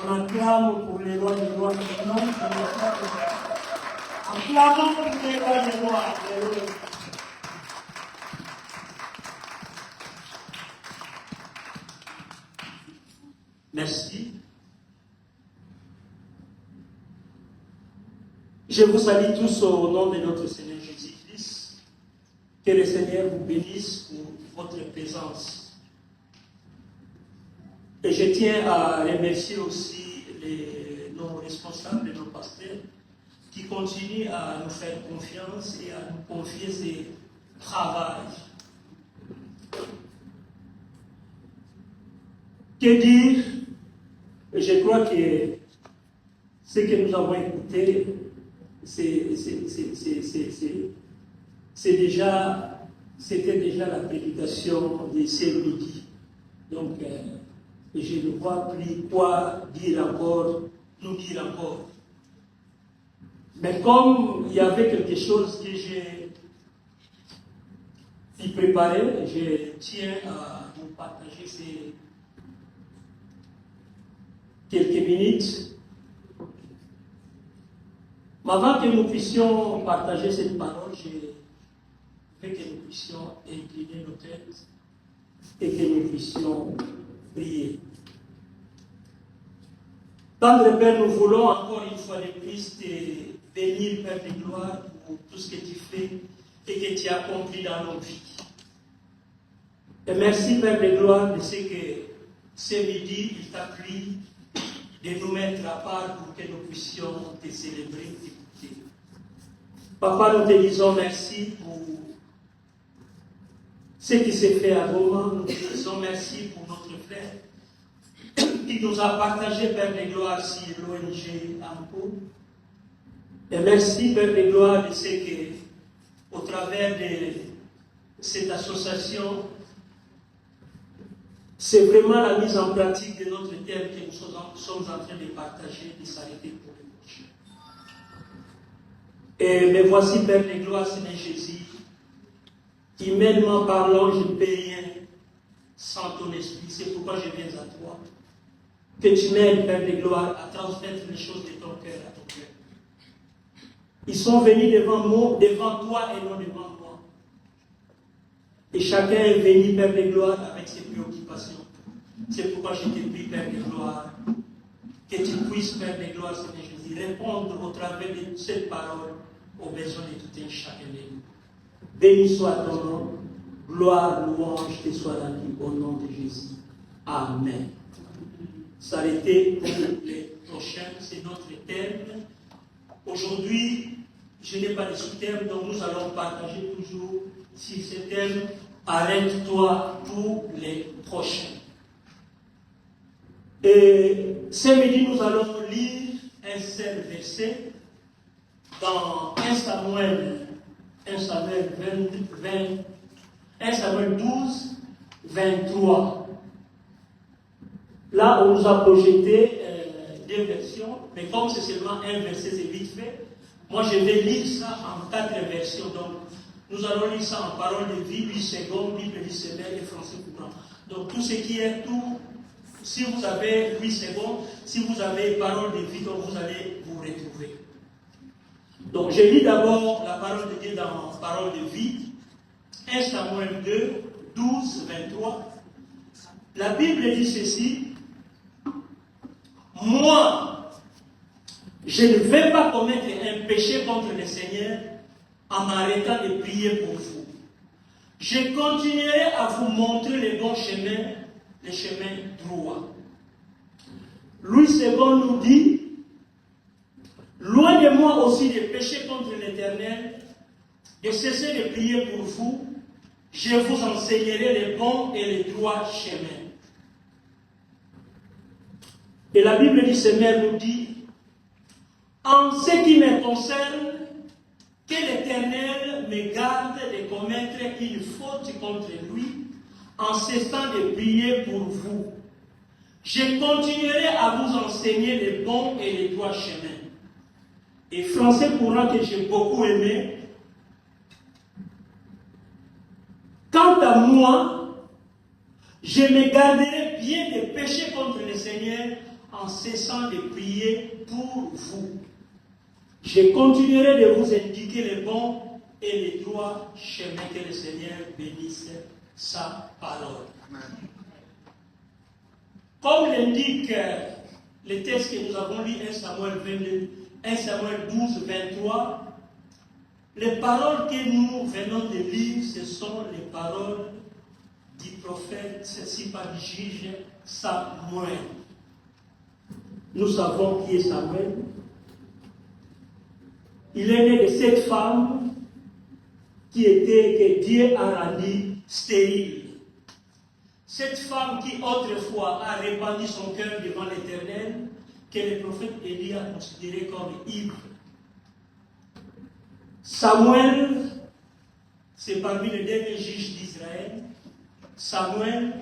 On acclame pour les lois de loi maintenant. Acclamons pour les lois de loi. Merci. Je vous salue tous au nom de notre Seigneur Jésus-Christ. Que le Seigneur vous bénisse pour votre présence. Et je tiens à remercier aussi nos responsables, nos pasteurs, qui continuent à nous faire confiance et à nous confier ce travail. Que dire? Je crois que ce que nous avons écouté, c'était déjà la prédication de ce midi. Donc, je ne vois plus quoi dire encore, nous dire encore. Mais comme il y avait quelque chose que j'ai préparé, je tiens à vous partager ces quelques minutes. Mais avant que nous puissions partager cette parole, je veux que nous puissions incliner nos têtes et que nous puissions prier. Tendre Père, nous voulons encore une fois de plus te bénir, Père de gloire, pour tout ce que tu fais et que tu as accompli dans nos vies. Et merci, Père de gloire, de ce que ce midi, il t'a plu de nous mettre à part pour que nous puissions te célébrer, t'écouter. Papa, nous te disons merci pour ce qui s'est fait à Roma. Nous te disons merci pour notre frère qui nous a partagé, Père de gloire, sur l'ONG AMPO. Et merci, Père de gloire, de ce que, au travers de cette association, c'est vraiment la mise en pratique de notre thème que nous sommes en train de partager, de s'arrêter pour le prochain. Et me voici, Père de gloire, Seigneur Jésus, humainement parlant, je ne peux rien sans ton esprit. C'est pourquoi je viens à toi. Que tu m'aides, Père de gloire, à transmettre les choses de ton cœur à ton cœur. Ils sont venus devant toi et non devant moi. Et chacun est venu, Père de gloire, avec ses préoccupations. C'est pourquoi je te prie, Père de gloire, que tu puisses, Père de gloire, Seigneur Jésus, répondre au travers de cette parole aux besoins de tout un chacun de nous. Béni soit ton nom, gloire, louange te soit rendue au nom de Jésus. Amen. S'arrêter pour les prochains, c'est notre thème. Aujourd'hui, je n'ai pas de sous-thème, donc nous allons partager toujours sur ce thème. Arrête-toi pour les prochains. Et ce midi, nous allons lire un seul verset dans 1 Samuel 12, 23. Là, on nous a projeté deux versions, mais comme c'est seulement un verset, c'est vite fait. Moi, je vais lire ça en 4 versions. Donc, nous allons lire ça en parole de vie, 8 secondes, Bible dictionnaire et français courant. Donc, tout ce qui est tout, si vous avez 8 secondes, si vous avez parole de vie, donc vous allez vous retrouver. Donc, je lis d'abord la parole de Dieu dans parole de vie. 1 Samuel 2, 12, 23. La Bible dit ceci. Moi, je ne vais pas commettre un péché contre le Seigneur en m'arrêtant de prier pour vous. Je continuerai à vous montrer les bons chemins, les chemins droits. Louis II nous dit, loin de moi aussi de pécher contre l'Éternel, de cesser de prier pour vous, je vous enseignerai les bons et les droits chemins. Et la Bible du Seigneur nous dit, en ce qui me concerne, que l'Éternel me garde de commettre une faute contre lui en cessant de prier pour vous. Je continuerai à vous enseigner les bons et les droits chemins. Et français courant que j'ai beaucoup aimé. Quant à moi, je me garderai bien de pécher contre le Seigneur en cessant de prier pour vous. Je continuerai de vous indiquer les bons et les droits chemins. Que le Seigneur bénisse sa parole. Amen. Comme l'indique le texte que nous avons lu, 1 Samuel 12, 23, les paroles que nous venons de lire, ce sont les paroles du prophète, ceci pas du juge Samuel. Nous savons qui est Samuel. Il est né de cette femme que Dieu a rendue stérile. Cette femme qui autrefois a répandu son cœur devant l'Éternel, que le prophète Élie a considéré comme ivre. Samuel, c'est parmi les derniers juges d'Israël. Samuel,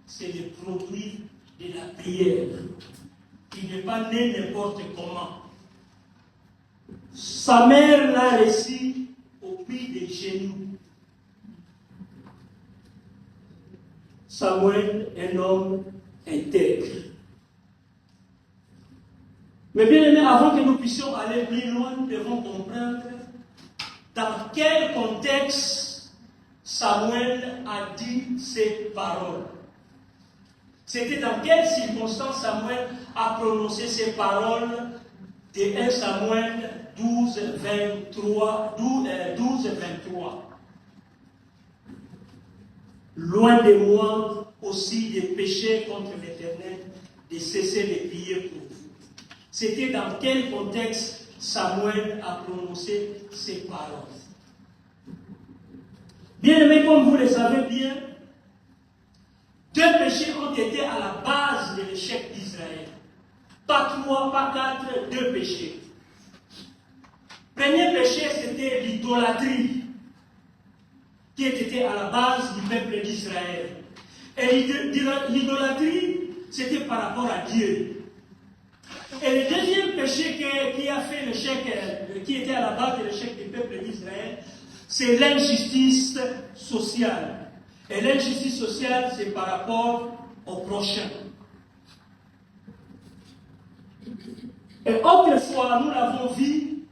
c'est le produit de la prière. Il n'est pas né n'importe comment. Sa mère l'a reçu au pied des genoux. Samuel, un homme intègre. Mais bien aimé, avant que nous puissions aller plus loin, nous devons comprendre dans quel contexte Samuel a dit ces paroles. C'était dans quelles circonstances Samuel a prononcé ces paroles de 1 Samuel 12, 23. Loin de moi aussi de pécher contre l'Éternel, de cesser de prier pour vous. C'était dans quel contexte Samuel a prononcé ces paroles. Bien aimé, comme vous le savez bien, deux péchés ont été à la base de l'échec d'Israël. Pas trois, pas quatre, deux péchés. Premier péché, c'était l'idolâtrie, qui était à la base du peuple d'Israël. Et l'idolâtrie, c'était par rapport à Dieu. Et le deuxième péché qui a fait l'échec, qui était à la base de l'échec du peuple d'Israël, c'est l'injustice sociale. Et l'injustice sociale, c'est par rapport au prochain. Et autrefois, nous l'avons vu,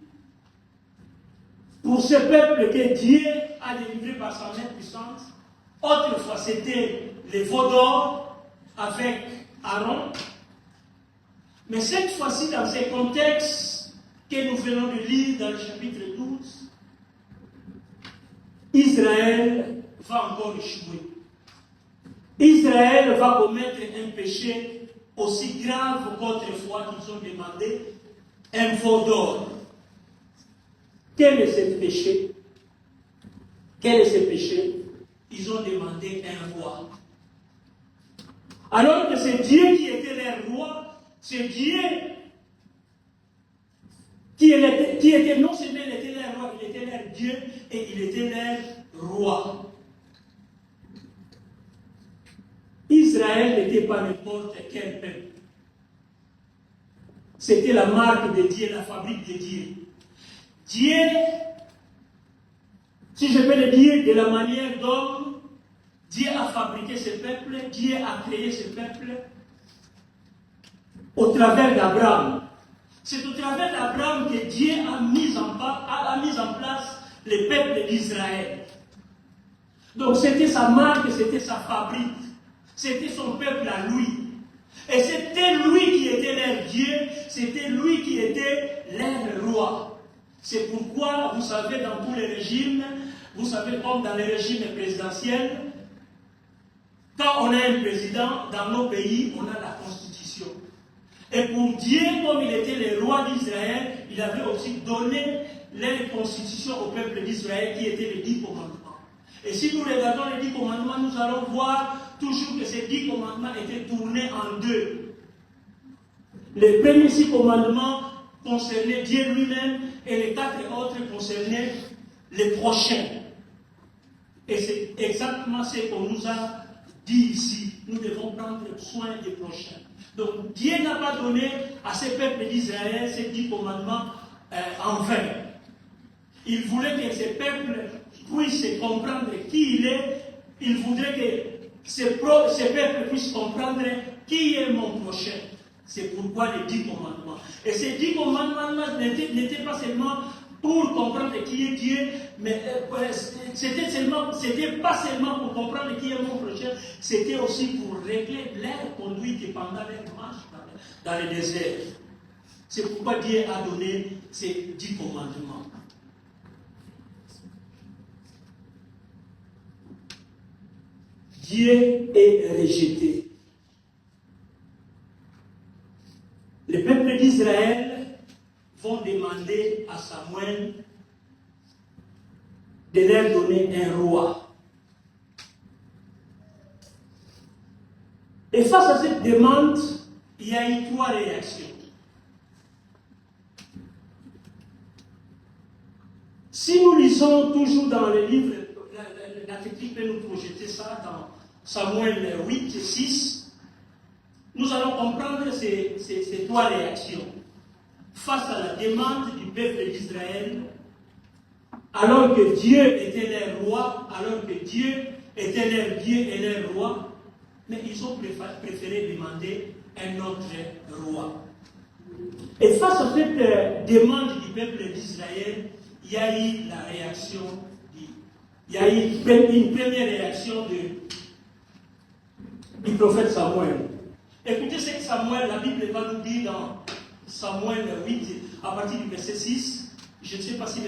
pour ce peuple que Dieu a délivré par sa main puissante, autrefois c'était les veaux d'or avec Aaron. Mais cette fois-ci, dans ce contexte que nous venons de lire dans le chapitre 12, Israël va encore échouer. Israël va commettre un péché aussi grave qu'autrefois qu'ils ont demandé un veau d'or. Quel est ce péché? Quel est ce péché? Ils ont demandé un roi. Alors que c'est Dieu qui était leur roi, c'est Dieu qui était non seulement il était leur roi, il était leur Dieu et il était leur roi. Israël n'était pas n'importe quel peuple. C'était la marque de Dieu, la fabrique de Dieu. Dieu, si je peux le dire de la manière dont Dieu a fabriqué ce peuple, Dieu a créé ce peuple au travers d'Abraham. C'est au travers d'Abraham que Dieu a mis en place le peuple d'Israël. Donc c'était sa marque, c'était sa fabrique, c'était son peuple à lui. Et c'était lui qui était leur Dieu, c'était lui qui était leur roi. C'est pourquoi, vous savez, dans tous les régimes, vous savez, comme dans les régimes présidentiels, quand on a un président, dans nos pays, on a la Constitution. Et pour Dieu, comme il était le roi d'Israël, il avait aussi donné la Constitution au peuple d'Israël qui étaient les 10 commandements. Et si nous regardons les 10 commandements, nous allons voir toujours que ces 10 commandements étaient tournés en deux. Les premiers 6 commandements concernaient Dieu lui-même et les 4 autres concernaient les prochains. Et c'est exactement ce qu'on nous a dit ici. Nous devons prendre soin des prochains. Donc Dieu n'a pas donné à ce peuple d'Israël ces 10 commandements en vain. Il voulait que ce peuple puisse comprendre qui il est. Il voudrait que ce peuple puisse comprendre qui est mon prochain. C'est pourquoi les 10 commandements. Et ces 10 commandements n'étaient pas seulement pour comprendre qui est Dieu, mais c'était pas seulement pour comprendre qui est mon prochain, c'était aussi pour régler leur conduite pendant leur marche dans le désert. C'est pourquoi Dieu a donné ces 10 commandements. Dieu est rejeté. Le peuple d'Israël vont demander à Samuel de leur donner un roi. Et face à cette demande, il y a eu 3 réactions. Si nous lisons toujours dans le livre, la critique peut nous projeter ça dans Samuel 8 et 6, nous allons comprendre ces 3 réactions. Face à la demande du peuple d'Israël, alors que Dieu était leur roi, alors que Dieu était leur Dieu et leur roi, mais ils ont préféré demander un autre roi. Et face à cette demande du peuple d'Israël, il y a eu la réaction, il y a eu une première réaction du prophète Samuel. Écoutez ce que Samuel, la Bible va nous dire dans Samuel 8, à partir du verset 6. Je ne sais pas si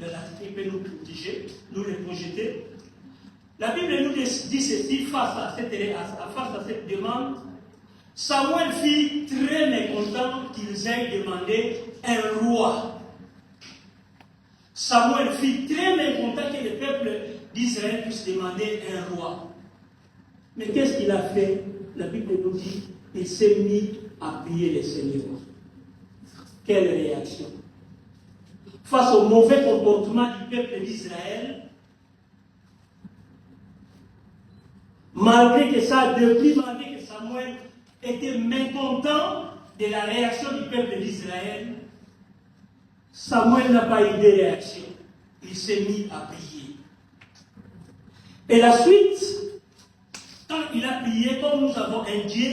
l'article peut nous projeter. La Bible nous dit ceci face à cette demande. Samuel fut très mécontent qu'ils aient demandé un roi. Samuel fut très mécontent que le peuple d'Israël puisse demander un roi. Mais qu'est-ce qu'il a fait? La Bible nous dit qu'il s'est mis à prier le Seigneur. Quelle réaction? Face au mauvais comportement du peuple d'Israël, malgré que Samuel était mécontent de la réaction du peuple d'Israël, Samuel n'a pas eu de réaction. Il s'est mis à prier. Et la suite, quand il a prié, comme nous avons un Dieu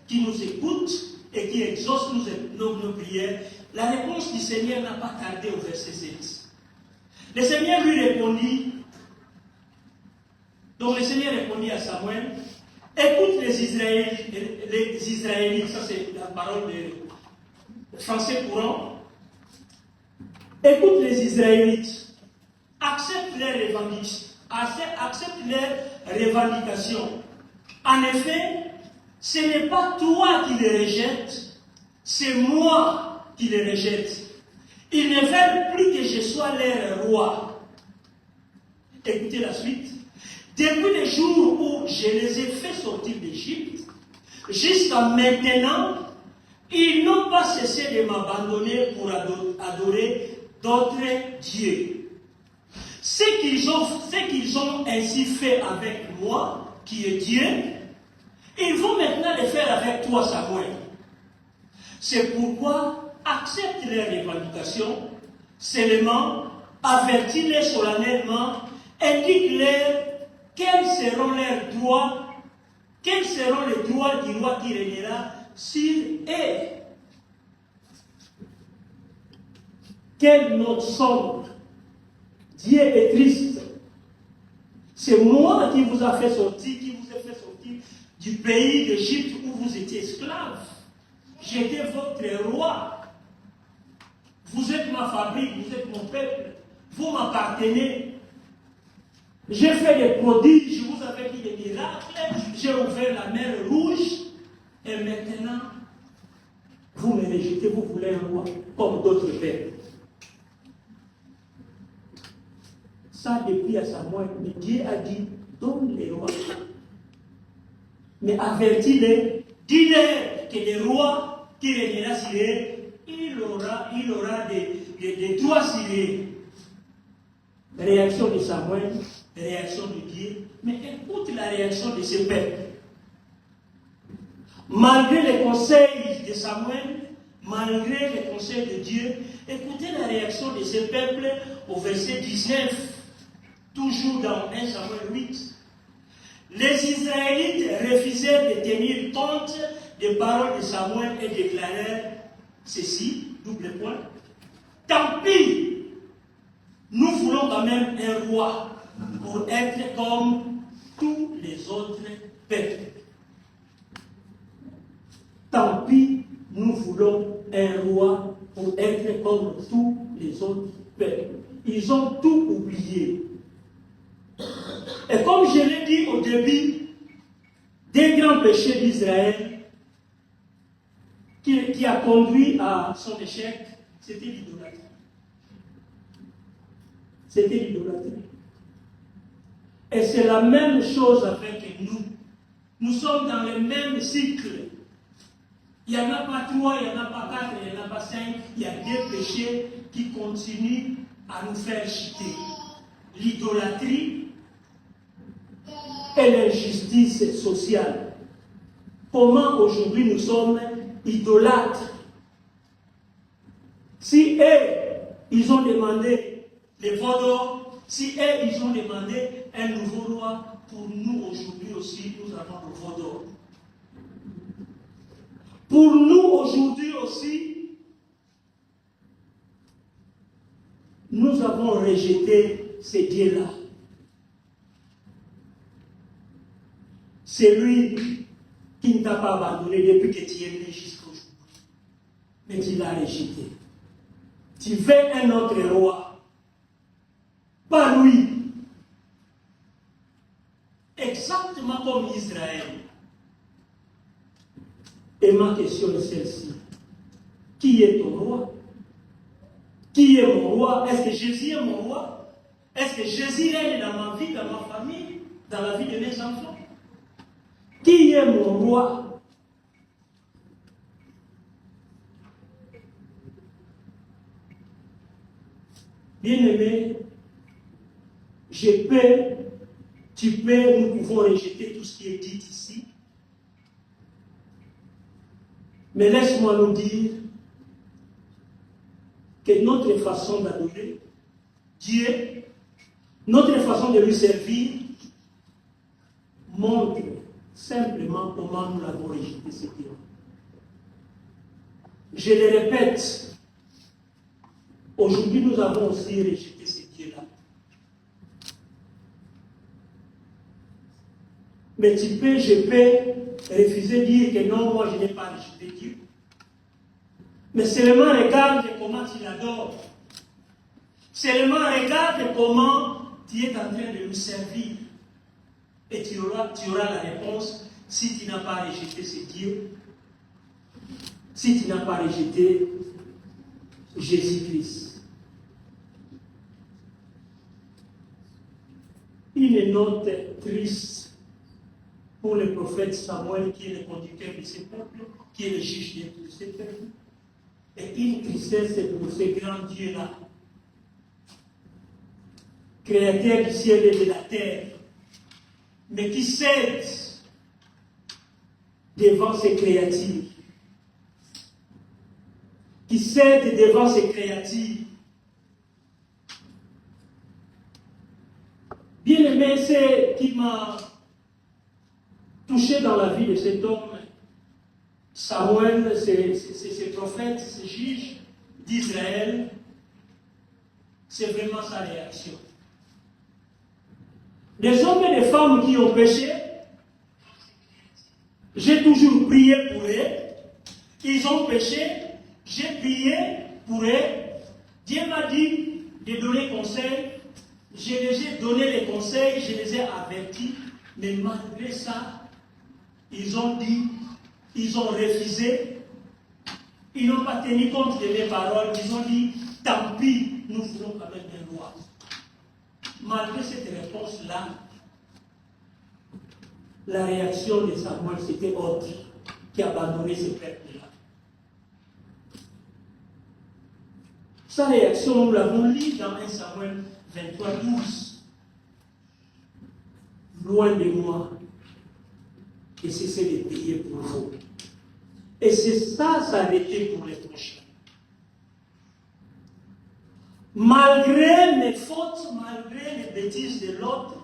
qui nous écoute et qui exauce nos prières, la réponse du Seigneur n'a pas tardé au verset 7. Le Seigneur lui répondit, donc le Seigneur répondit à Samuel, écoute les Israélites, ça c'est la parole de français courant, écoute les Israélites, accepte leurs revendications. En effet, ce n'est pas toi qui les rejettes, c'est moi qui les rejette. Ils ne veulent plus que je sois leur roi. Écoutez la suite. Depuis le jour où je les ai fait sortir d'Égypte, jusqu'à maintenant, ils n'ont pas cessé de m'abandonner pour adorer d'autres dieux. Ce qu'ils ont ainsi fait avec moi, qui est Dieu, ils vont maintenant le faire avec toi, Samuel. C'est pourquoi accepte les revendications, seulement avertis-les solennellement, indique-leur quels seront leurs droits, quels seront les droits du roi qui régnera sur eux. Quelle note sombre! Dieu est triste. C'est moi qui vous ai fait sortir, du pays d'Égypte où vous étiez esclaves. J'étais votre roi. Vous êtes ma fabrique, vous êtes mon peuple. Vous m'appartenez. J'ai fait des prodiges, je vous avais dit des miracles, j'ai ouvert la mer rouge. Et maintenant, vous me rejetez, vous voulez un roi comme d'autres peuples. Ça, depuis à Samuel, mais Dieu a dit, donne les rois. Mais avertis-les, dis-les que les rois qui régnera sur eux, il aura des droits sur eux. Réaction de Samuel, réaction de Dieu, mais écoute la réaction de ce peuple. Malgré les conseils de Samuel, malgré les conseils de Dieu, écoutez la réaction de ce peuple au verset 19, toujours dans 1 Samuel 8. Les Israélites refusèrent de tenir compte des paroles de Samuel et déclarèrent ceci, double point. Tant pis, nous voulons quand même un roi pour être comme tous les autres peuples. Tant pis, nous voulons un roi pour être comme tous les autres peuples. Ils ont tout oublié. Et comme je l'ai dit au début, des grands péchés d'Israël qui a conduit à son échec, c'était l'idolâtrie. C'était l'idolâtrie. Et c'est la même chose avec nous. Nous sommes dans le même cycle. Il n'y en a pas 3, il n'y en a pas 4, il n'y en a pas 5. Il y a des péchés qui continuent à nous faire chuter. L'idolâtrie et l'injustice sociale. Comment aujourd'hui nous sommes idolâtres? Si eux, ils ont demandé les veaux d'or, si eux, ils ont demandé un nouveau roi, pour nous aujourd'hui aussi, nous avons le veau d'or. Pour nous aujourd'hui aussi, nous avons rejeté ces dieux-là. C'est lui qui ne t'a pas abandonné depuis que tu es né jusqu'à aujourd'hui. Mais tu l'as rejeté. Tu veux un autre roi. Pas lui. Exactement comme Israël. Et ma question est celle-ci. Qui est ton roi? Qui est mon roi? Est-ce que Jésus est mon roi? Est-ce que Jésus règne dans ma vie, dans ma famille, dans la vie de mes enfants? Qui est mon roi? Bien-aimé, tu peux, nous pouvons rejeter tout ce qui est dit ici. Mais laisse-moi nous dire que notre façon d'adorer Dieu, notre façon de lui servir, montre simplement comment nous l'avons rejeté, ce Dieu. Je le répète, aujourd'hui nous avons aussi rejeté ce Dieu-là. Mais je peux refuser de dire que non, moi je n'ai pas rejeté Dieu. Mais seulement regarde comment tu l'adores. Seulement regarde comment tu es en train de lui servir. Et tu auras la réponse si tu n'as pas rejeté ce Dieu. Si tu n'as pas rejeté Jésus-Christ. Une note triste pour le prophète Samuel, qui est le conducteur de ce peuple, qui est le juge de ce peuple. Et une tristesse pour ce grand Dieu-là, créateur du ciel et de la terre, mais qui cède devant ses créatures. Qui cède devant ses créatures. Bien aimé, c'est qui m'a touché dans la vie de cet homme. Samuel, ces prophètes, ces juges d'Israël, c'est vraiment sa réaction. Des hommes et des femmes qui ont péché, j'ai toujours prié pour eux. Ils ont péché, j'ai prié pour eux. Dieu m'a dit de donner conseil. Je les ai donné les conseils, je les ai avertis. Mais malgré ça, ils ont dit, ils ont refusé. Ils n'ont pas tenu compte de mes paroles. Ils ont dit, tant pis, nous voulons quand même un roi. Malgré cette réponse-là, la réaction de Samuel, c'était autre, qui a abandonné ce peuple-là. Sa réaction, nous l'avons lu dans 1 Samuel 23, 12. Loin de moi, et cessez de prier pour vous. Et c'est ça, s'arrêter pour les prochains. Malgré mes fautes, malgré les bêtises de l'autre,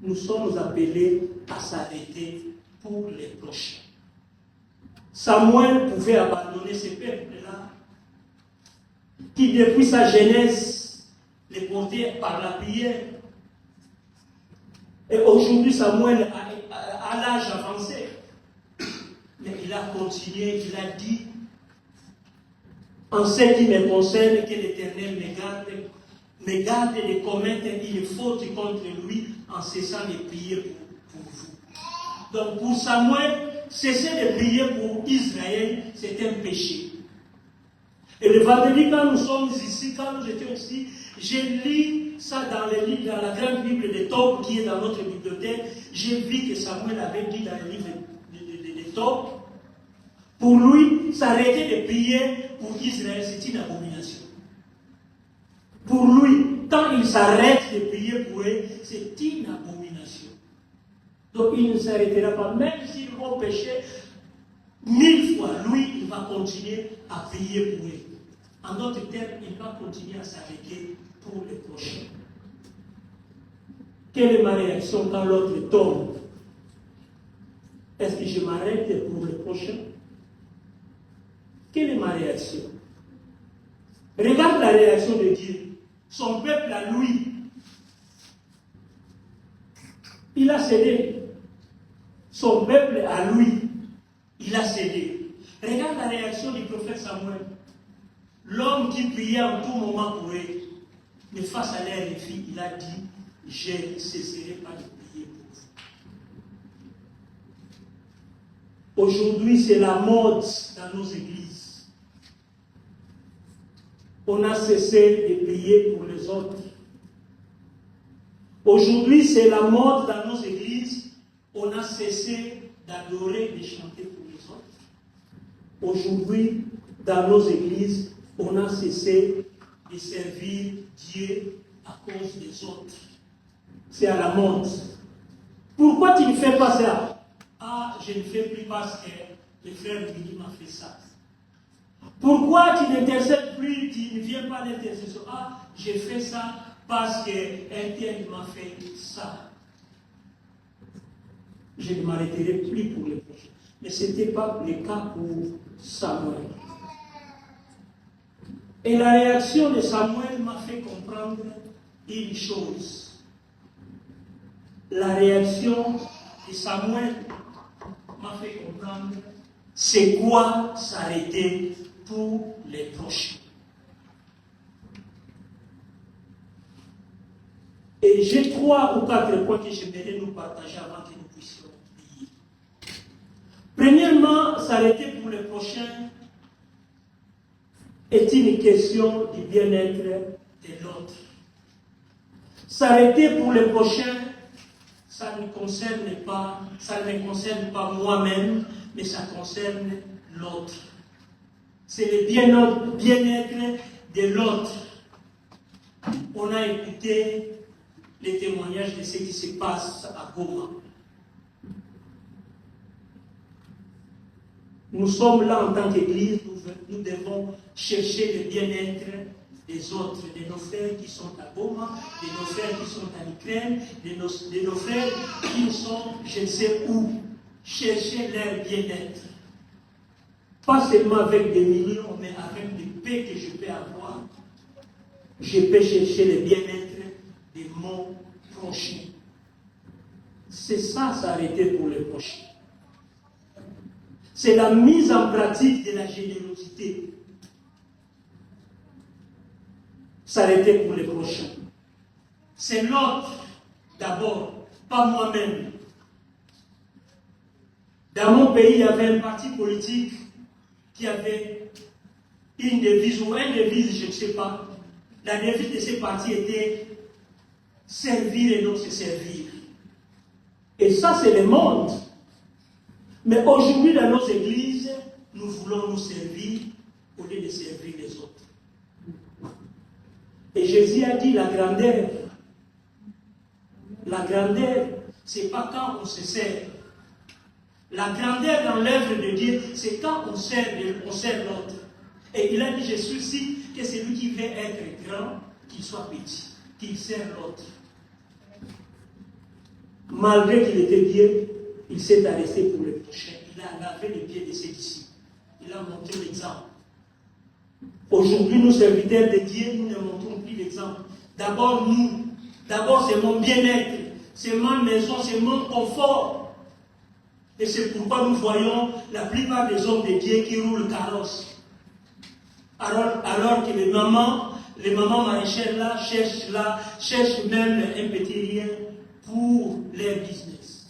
nous sommes appelés à s'arrêter pour les prochains. Samuel pouvait abandonner ces peuples-là, qui depuis sa jeunesse les portaient par la prière. Et aujourd'hui, Samuel a l'âge avancé. Mais il a continué, il a dit, en ce qui me concerne, que l'Éternel me garde de commettre une faute contre lui en cessant de prier pour vous. Donc pour Samuel, cesser de prier pour Israël, c'est un péché. Et le vendredi, quand nous sommes ici, quand nous étions ici, j'ai lu ça dans la grande Bible de Tob qui est dans notre bibliothèque. J'ai vu que Samuel avait dit dans le livre de Tob, pour lui, s'arrêter de prier pour Israël, c'est une abomination. Pour lui, quand il s'arrête de prier pour eux, c'est une abomination. Donc il ne s'arrêtera pas, même s'ils vont pécher 1000 fois, lui, il va continuer à prier pour eux. En d'autres termes, il va continuer à s'arrêter pour les prochains. Quelle est ma réaction quand l'autre tombe? Est-ce que je m'arrête pour le prochain? Quelle est ma réaction? Regarde la réaction de Dieu. Son peuple à lui, il a cédé. Son peuple à lui, il a cédé. Regarde la réaction du prophète Samuel. L'homme qui priait en tout moment pour eux, mais face à leur défi, il a dit, je ne cesserai pas de prier pour vous. Aujourd'hui, c'est la mode dans nos églises. On a cessé de prier pour les autres. Aujourd'hui, c'est la mode dans nos églises. On a cessé d'adorer et de chanter pour les autres. Aujourd'hui, dans nos églises, on a cessé de servir Dieu à cause des autres. C'est à la mode. Pourquoi tu ne fais pas ça? Ah, je ne fais plus parce que le frère Billy m'a fait ça. Pourquoi tu n'intercèdes plus, tu ne viens pas d'intercession? Ah, j'ai fait ça parce qu'un tel m'a fait ça. Je ne m'arrêterai plus pour les prochains. Mais ce n'était pas le cas pour Samuel. Et la réaction de Samuel m'a fait comprendre une chose. La réaction de Samuel m'a fait comprendre c'est quoi s'arrêter pour les prochains. Et j'ai 3 ou 4 points que j'aimerais nous partager avant que nous puissions prier. Premièrement, s'arrêter pour les prochains est une question du bien-être de l'autre. S'arrêter pour les prochains, ça ne me concerne pas moi-même, mais ça concerne l'autre. C'est le bien-être de l'autre. On a écouté les témoignages de ce qui se passe à Goma. Nous sommes là en tant qu'Église, nous devons chercher le bien-être des autres, de nos frères qui sont à Goma, de nos frères qui sont en Ukraine, de nos frères qui sont je ne sais où. Chercher leur bien-être. Pas seulement avec des millions, mais avec les paix que je peux avoir. Je peux chercher le bien-être de mon prochain. C'est ça, s'arrêter pour le prochain. C'est la mise en pratique de la générosité. S'arrêter pour le prochain. C'est l'autre d'abord, pas moi-même. Dans mon pays, il y avait un parti politique qui avait une devise ou un devise, je ne sais pas. La devise de ce parti était servir et non se servir. Et ça, c'est le monde. Mais aujourd'hui, dans nos églises, nous voulons nous servir au lieu de servir les autres. Et Jésus a dit la grandeur. La grandeur, ce n'est pas quand on se sert. La grandeur dans l'œuvre de Dieu, c'est quand on sert l'autre. Et il a dit, je suscite que celui qui veut être grand, qu'il soit petit, qu'il sert l'autre. malgré qu'il était bien, il s'est arrêté pour le prochain. Il a lavé les pieds de ses disciples. Il a montré l'exemple. Aujourd'hui, nous, serviteurs de Dieu, nous ne montrons plus l'exemple. D'abord, nous. D'abord, c'est mon bien-être. C'est ma maison, c'est mon confort. Et c'est pourquoi nous voyons la plupart des hommes de Dieu qui roulent carrosse. Alors que les mamans maraîchères là cherchent même un petit rien pour leur business.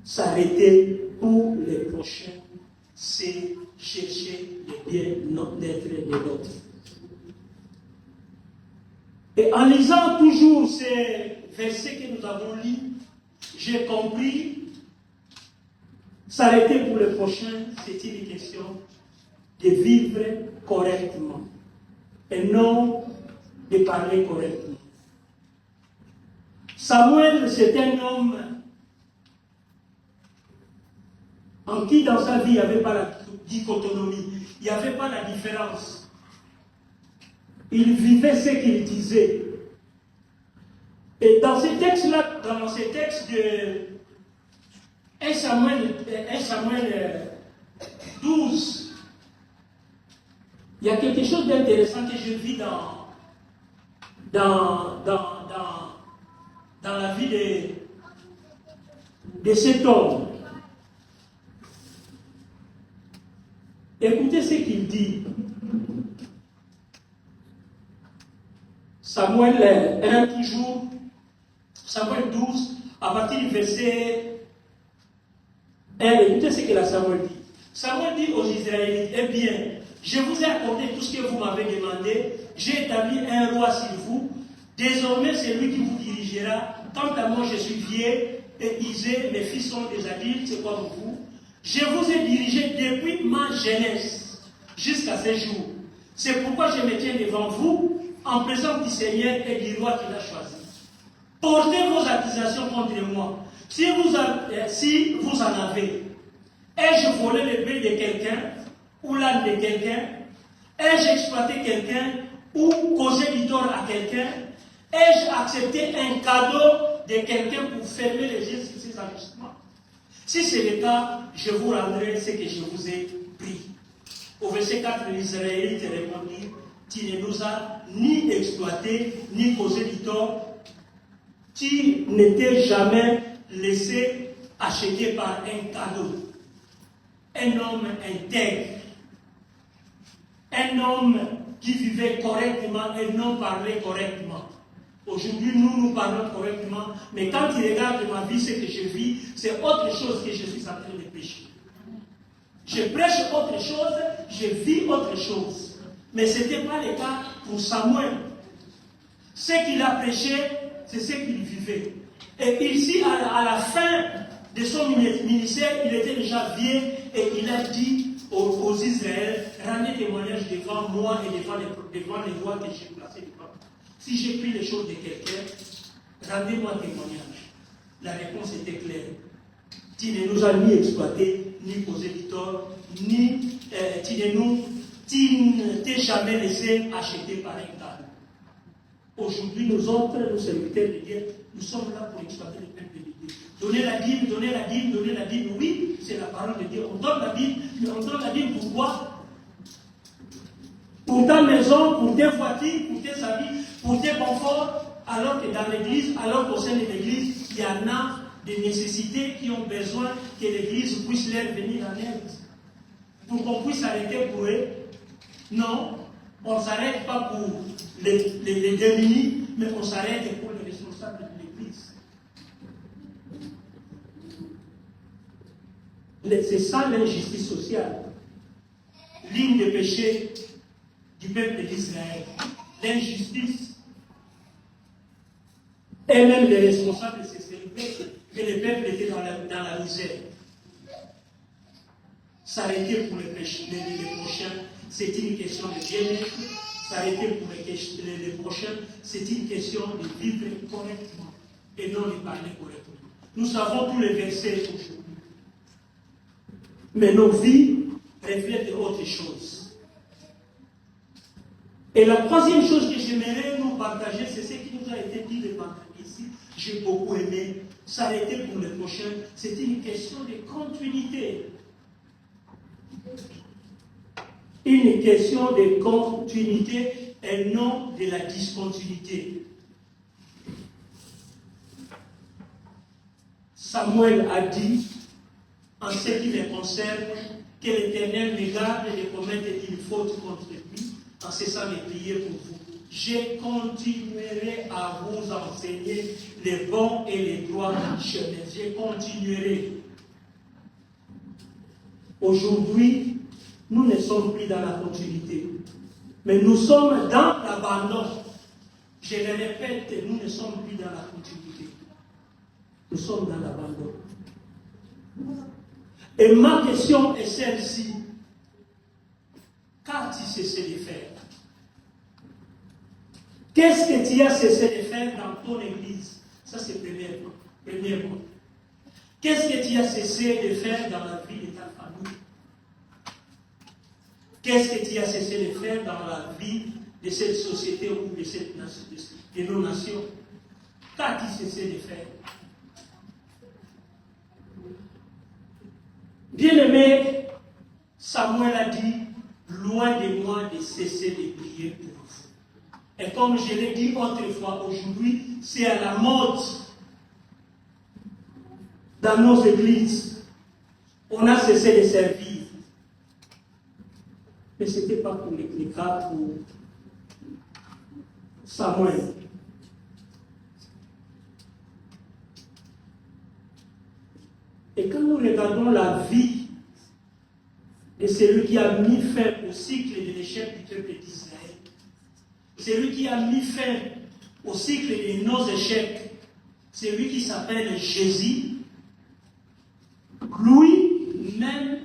S'arrêter pour les prochains, c'est chercher le bien-être de l'autre. Et en lisant toujours ces versets que nous avons lus, j'ai compris, s'arrêter pour le prochain, c'est une question de vivre correctement et non de parler correctement. Samuel, c'est un homme en qui dans sa vie il n'y avait pas la dichotomie, il n'y avait pas la différence. Il vivait ce qu'il disait. Et dans ces textes-là, dans ces textes de 1 Samuel 12, il y a quelque chose d'intéressant que je vis dans la vie de cet homme. Écoutez ce qu'il dit. Samuel 1 toujours, Samuel 12, à partir du verset 1, écoutez ce que la Samuel dit. Samuel dit aux Israélites, eh bien, je vous ai accordé tout ce que vous m'avez demandé, j'ai établi un roi sur vous, désormais c'est lui qui vous dirigera. Quant à moi, je suis vieux et isé, mes fils sont des adultes comme vous. Je vous ai dirigé depuis ma jeunesse jusqu'à ce jour. C'est pourquoi je me tiens devant vous en présence du Seigneur et du roi qu'il a choisi. Portez vos accusations contre moi. Si vous en avez, ai-je volé le blé de quelqu'un ou l'âne de quelqu'un? Ai-je exploité quelqu'un ou causé du tort à quelqu'un? Ai-je accepté un cadeau de quelqu'un pour fermer les yeux sur ses ajustements? Si c'est le cas, je vous rendrai ce que je vous ai pris. Au verset 4, les Israélites répondirent, tu ne nous as ni exploité, ni causé du tort. Tu n'étais jamais laissé acheter par un cadeau. Un homme intègre. Un homme qui vivait correctement et non parlait correctement. Aujourd'hui, nous parlons correctement, mais quand il regarde ma vie, ce que je vis, c'est autre chose que je suis en train de prêcher. Je prêche autre chose, je vis autre chose. Mais ce n'était pas le cas pour Samuel. Ce qu'il a prêché, c'est ce qu'il vivait. Et ici, à la fin de son ministère, il était déjà vieux et il a dit aux Israéliens, rendez témoignage devant moi et devant les rois que j'ai placés devant moi. Si j'ai pris les choses de quelqu'un, rendez-moi témoignage. La réponse était claire. Tu ne nous as ni exploité, ni causé du tort, ni tu ne t'es jamais laissé acheter par un cadeau. Aujourd'hui, nous autres, nous serviteurs de Dieu, nous sommes là pour exploiter le peuple de Dieu. Donner la dîme, donner la dîme, donner la dîme. Oui, c'est la parole de Dieu. On donne la dîme, mais on donne la dîme pourquoi? Pour ta maison, pour tes voitures, pour tes habits, pour tes conforts, alors que dans l'église, alors qu'au sein de l'église, il y en a des nécessités qui ont besoin que l'église puisse leur venir en aide. Pour qu'on puisse arrêter pour eux. Non, on ne s'arrête pas pour les démunis, mais on s'arrête pour les responsables de l'église. C'est ça l'injustice sociale. Ligne de péché du peuple d'Israël. L'injustice. Et même les responsables se servaient que le peuple était dans la misère. S'arrêter pour les prochains, c'est une question de bien-être. S'arrêter pour les prochains, c'est une question de vivre correctement et non de parler correctement. Nous savons tous les versets aujourd'hui. Mais nos vies reflètent autre chose. Et la troisième chose que j'aimerais nous partager, c'est ce qui nous a été dit le vendredi ici. J'ai beaucoup aimé s'arrêter pour le prochain. C'est une question de continuité. Une question de continuité et non de la discontinuité. Samuel a dit, en ce qui le concerne, que l'Éternel me garde de commettre une faute contre lui, en cessant de prier pour vous. Je continuerai à vous enseigner les bons et les droits chemins. Je continuerai. Aujourd'hui, nous ne sommes plus dans la continuité, mais nous sommes dans l'abandon. Je le répète, nous ne sommes plus dans la continuité. Nous sommes dans l'abandon. Et ma question est celle-ci. Qu'as-tu cessé de faire? Qu'est-ce que tu as cessé de faire dans ton église? Ça, c'est premièrement. Qu'est-ce que tu as cessé de faire dans la vie de ta famille? Qu'est-ce que tu as cessé de faire dans la vie de cette société ou de, de nos nations? Qu'as-tu cessé de faire? Bien-aimé, Samuel a dit, loin de moi de cesser de prier pour vous. Et comme je l'ai dit autrefois, aujourd'hui, c'est à la mode dans nos églises. On a cessé de servir. Mais ce n'était pas pour les cas pour Samuel. Et quand nous regardons la vie de celui qui a mis fin au cycle de l'échec du peuple d'Israël, celui qui a mis fin au cycle de nos échecs, celui qui s'appelle Jésus, lui-même,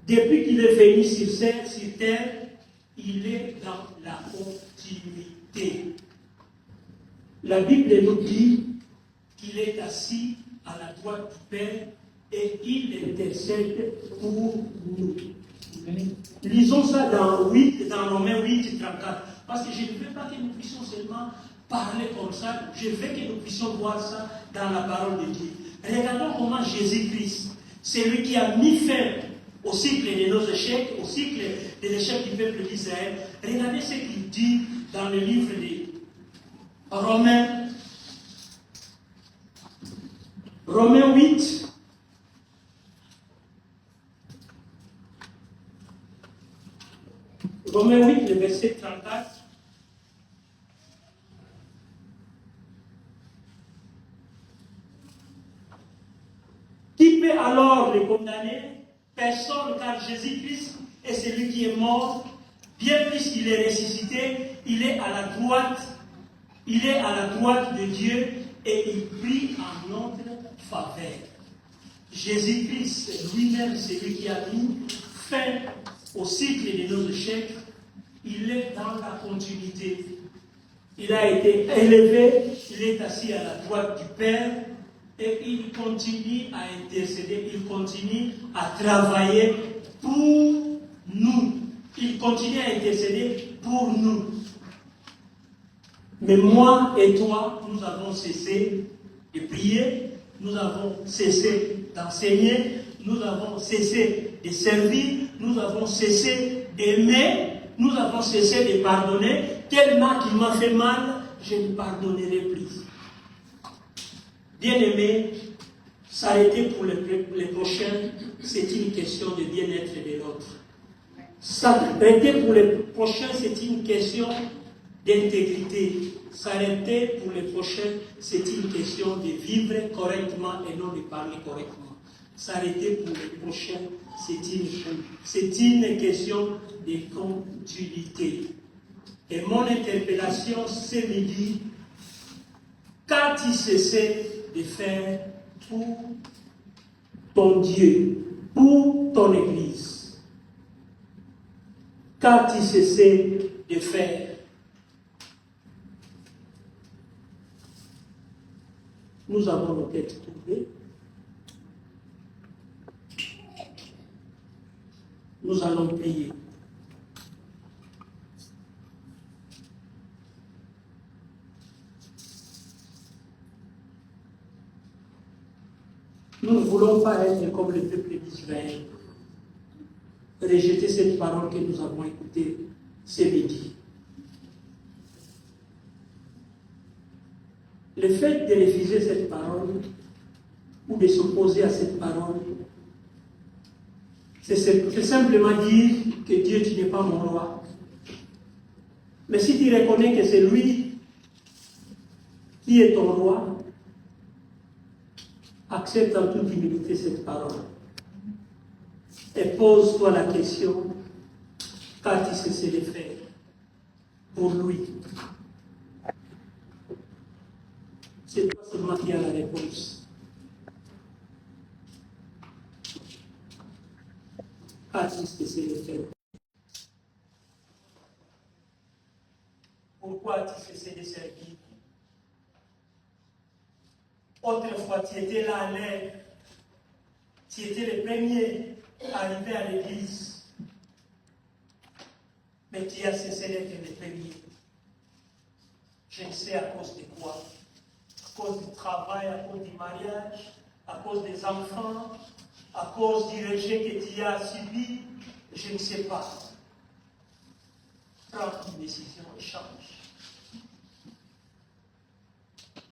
depuis qu'il est venu sur terre, il est dans la continuité. La Bible nous dit qu'il est assis à la droite du Père et il intercède pour nous. Lisons ça dans Romains 8, 34. Parce que je ne veux pas que nous puissions seulement parler comme ça, je veux que nous puissions voir ça dans la parole de Dieu. Regardons comment Jésus-Christ, c'est lui qui a mis fin au cycle de nos échecs, au cycle de l'échec du peuple d'Israël. Regardez ce qu'il dit dans le livre de Romains 8. Romains 8, le verset 34. Qui peut alors le condamner? Personne, car Jésus-Christ est celui qui est mort, bien plus qu'il est ressuscité, il est à la droite de Dieu et il prie en notre faveur. Jésus-Christ lui-même, c'est lui qui a mis fin au cycle de nos échecs. Il est dans la continuité. Il a été élevé, il est assis à la droite du Père et il continue à intercéder, il continue à travailler pour nous. Il continue à intercéder pour nous. Mais moi et toi, nous avons cessé de prier, nous avons cessé d'enseigner, nous avons cessé de servir, nous avons cessé d'aimer, nous avons cessé de pardonner. Tellement qu'il m'a fait mal, je ne pardonnerai plus. Bien-aimé, s'arrêter pour les prochains, c'est une question de bien-être de l'autre. S'arrêter pour les prochains, c'est une question d'intégrité. S'arrêter pour les prochains, c'est une question de vivre correctement et non de parler correctement. S'arrêter pour les prochains, c'est une question de continuité. Et mon interpellation ce midi, qu'as-tu cessé de faire pour ton Dieu, pour ton Église? Qu'as-tu cessé de faire? Nous avons nos têtes tournées. Nous allons prier. Nous ne voulons pas être comme le peuple d'Israël. Rejeter cette parole que nous avons écoutée ce midi. Le fait de refuser cette parole ou de s'opposer à cette parole, c'est simplement dire que Dieu, tu n'es pas mon roi. Mais si tu reconnais que c'est lui qui est ton roi, accepte en toute humilité cette parole. Et pose-toi la question, qu'as-tu cessé de faire pour lui? C'est toi seulement qui as la réponse. Qu'as-tu cessé de faire? Pourquoi as-tu cessé de servir? Autrefois, tu étais là à l'air. Tu étais le premier arrivé à l'église. Mais tu as cessé d'être le premier. Je ne sais à cause de quoi. À cause du travail, à cause du mariage, à cause des enfants, à cause du rejet que tu as subi, je ne sais pas. Prends une décision et change.